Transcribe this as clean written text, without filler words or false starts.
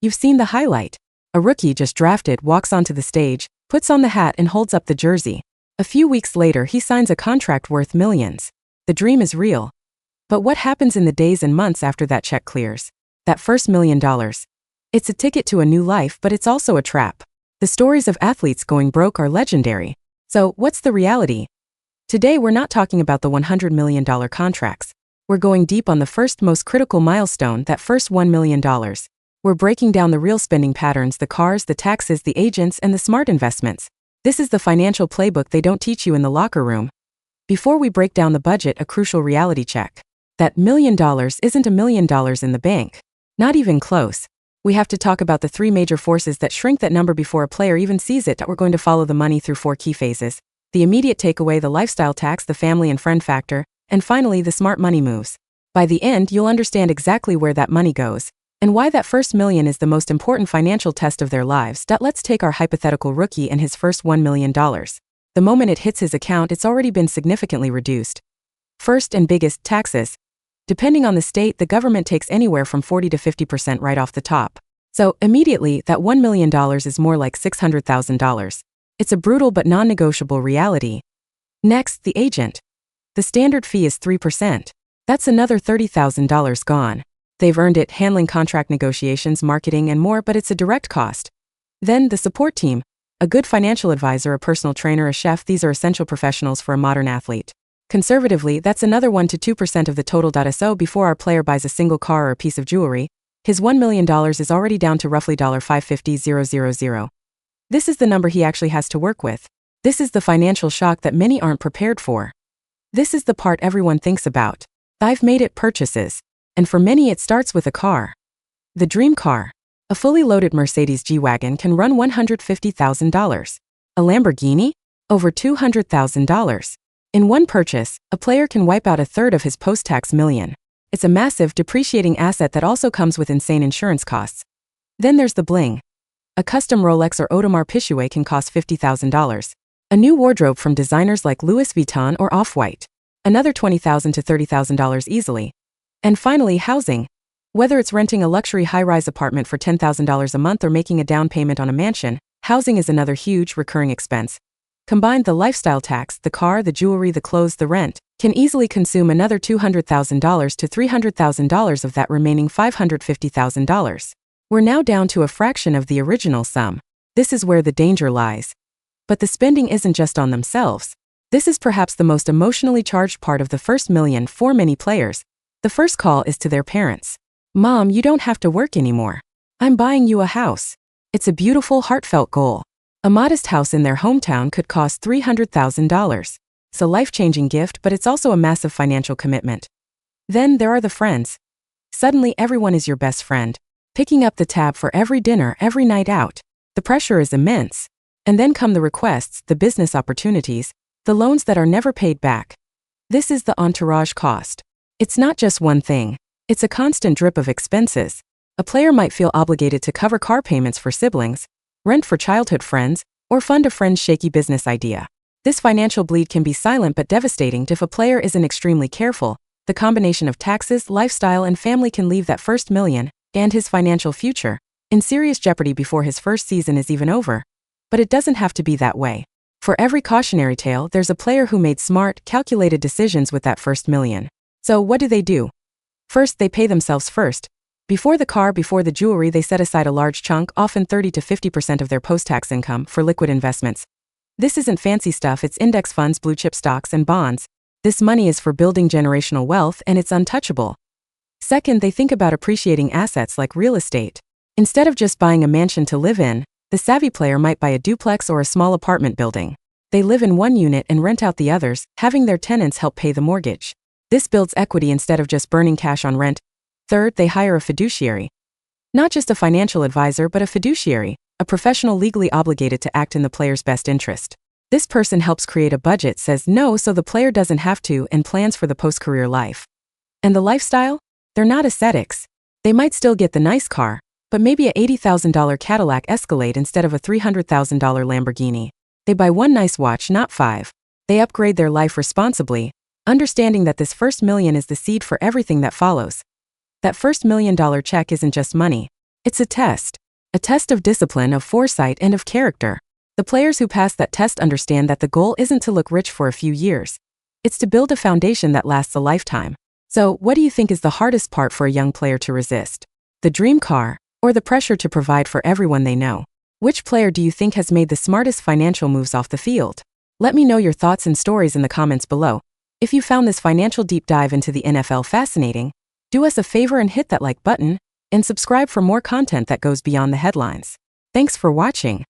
You've seen the highlight. A rookie just drafted walks onto the stage, puts on the hat and holds up the jersey. A few weeks later he signs a contract worth millions. The dream is real. But what happens in the days and months after that check clears? That first $1 million. It's a ticket to a new life, but it's also a trap. The stories of athletes going broke are legendary. So, what's the reality? Today we're not talking about the $100 million contracts. We're going deep on the first most critical milestone, that first $1 million. We're breaking down the real spending patterns, the cars, the taxes, the agents, and the smart investments. This is the financial playbook they don't teach you in the locker room. Before we break down the budget, a crucial reality check. That $1 million isn't $1 million in the bank. Not even close. We have to talk about the three major forces that shrink that number before a player even sees it. We're going to follow the money through 4 key phases. The immediate takeaway, the lifestyle tax, the family and friend factor, and finally the smart money moves. By the end, you'll understand exactly where that money goes, and why that first $1 million is the most important financial test of their lives. Let's take our hypothetical rookie and his first $1 million. The moment it hits his account, it's already been significantly reduced. First and biggest, taxes. Depending on the state, the government takes anywhere from 40 to 50% right off the top. So, immediately, that $1 million is more like $600,000. It's a brutal but non-negotiable reality. Next, the agent. The standard fee is 3%. That's another $30,000 gone. They've earned it handling contract negotiations, marketing, and more, but it's a direct cost. Then, the support team. A good financial advisor, a personal trainer, a chef, these are essential professionals for a modern athlete. Conservatively, that's another 1 to 2% of the total. So before our player buys a single car or a piece of jewelry, his $1 million is already down to roughly $550,000. This is the number he actually has to work with. This is the financial shock that many aren't prepared for. This is the part everyone thinks about. I've made it purchases. And for many it starts with a car. The dream car. A fully loaded Mercedes G-Wagon can run $150,000. A Lamborghini? Over $200,000. In one purchase, a player can wipe out a third of his post-tax million. It's a massive, depreciating asset that also comes with insane insurance costs. Then there's the bling. A custom Rolex or Audemars Piguet can cost $50,000. A new wardrobe from designers like Louis Vuitton or Off-White. Another $20,000 to $30,000 easily. And finally, housing. Whether it's renting a luxury high-rise apartment for $10,000 a month or making a down payment on a mansion, housing is another huge, recurring expense. Combined, the lifestyle tax, the car, the jewelry, the clothes, the rent, can easily consume another $200,000 to $300,000 of that remaining $550,000. We're now down to a fraction of the original sum. This is where the danger lies. But the spending isn't just on themselves. This is perhaps the most emotionally charged part of the first $1 million for many players. The first call is to their parents. Mom, you don't have to work anymore. I'm buying you a house. It's a beautiful, heartfelt goal. A modest house in their hometown could cost $300,000. It's a life-changing gift, but it's also a massive financial commitment. Then there are the friends. Suddenly everyone is your best friend, picking up the tab for every dinner, every night out. The pressure is immense. And then come the requests, the business opportunities, the loans that are never paid back. This is the entourage cost. It's not just one thing. It's a constant drip of expenses. A player might feel obligated to cover car payments for siblings, rent for childhood friends, or fund a friend's shaky business idea. This financial bleed can be silent but devastating if a player isn't extremely careful. The combination of taxes, lifestyle, and family can leave that first $1 million, and his financial future, in serious jeopardy before his first season is even over. But it doesn't have to be that way. For every cautionary tale, there's a player who made smart, calculated decisions with that first $1 million. So what do? First, they pay themselves first. Before the car, before the jewelry, they set aside a large chunk, often 30 to 50% of their post-tax income, for liquid investments. This isn't fancy stuff, it's index funds, blue-chip stocks, and bonds. This money is for building generational wealth, and it's untouchable. Second, they think about appreciating assets like real estate. Instead of just buying a mansion to live in, the savvy player might buy a duplex or a small apartment building. They live in one unit and rent out the others, having their tenants help pay the mortgage. This builds equity instead of just burning cash on rent. Third, they hire a fiduciary. Not just a financial advisor, but a fiduciary, a professional legally obligated to act in the player's best interest. This person helps create a budget, says no so the player doesn't have to, and plans for the post-career life. And the lifestyle? They're not ascetics. They might still get the nice car, but maybe a $80,000 Cadillac Escalade instead of a $300,000 Lamborghini. They buy one nice watch, not 5. They upgrade their life responsibly, understanding that this first $1 million is the seed for everything that follows. That first $1 million check isn't just money. It's a test of discipline, of foresight, and of character. The players who pass that test understand that the goal isn't to look rich for a few years. It's to build a foundation that lasts a lifetime. So, what do you think is the hardest part for a young player to resist? The dream car, or the pressure to provide for everyone they know? Which player do you think has made the smartest financial moves off the field? Let me know your thoughts and stories in the comments below. If you found this financial deep dive into the NFL fascinating, do us a favor and hit that like button, and subscribe for more content that goes beyond the headlines. Thanks for watching.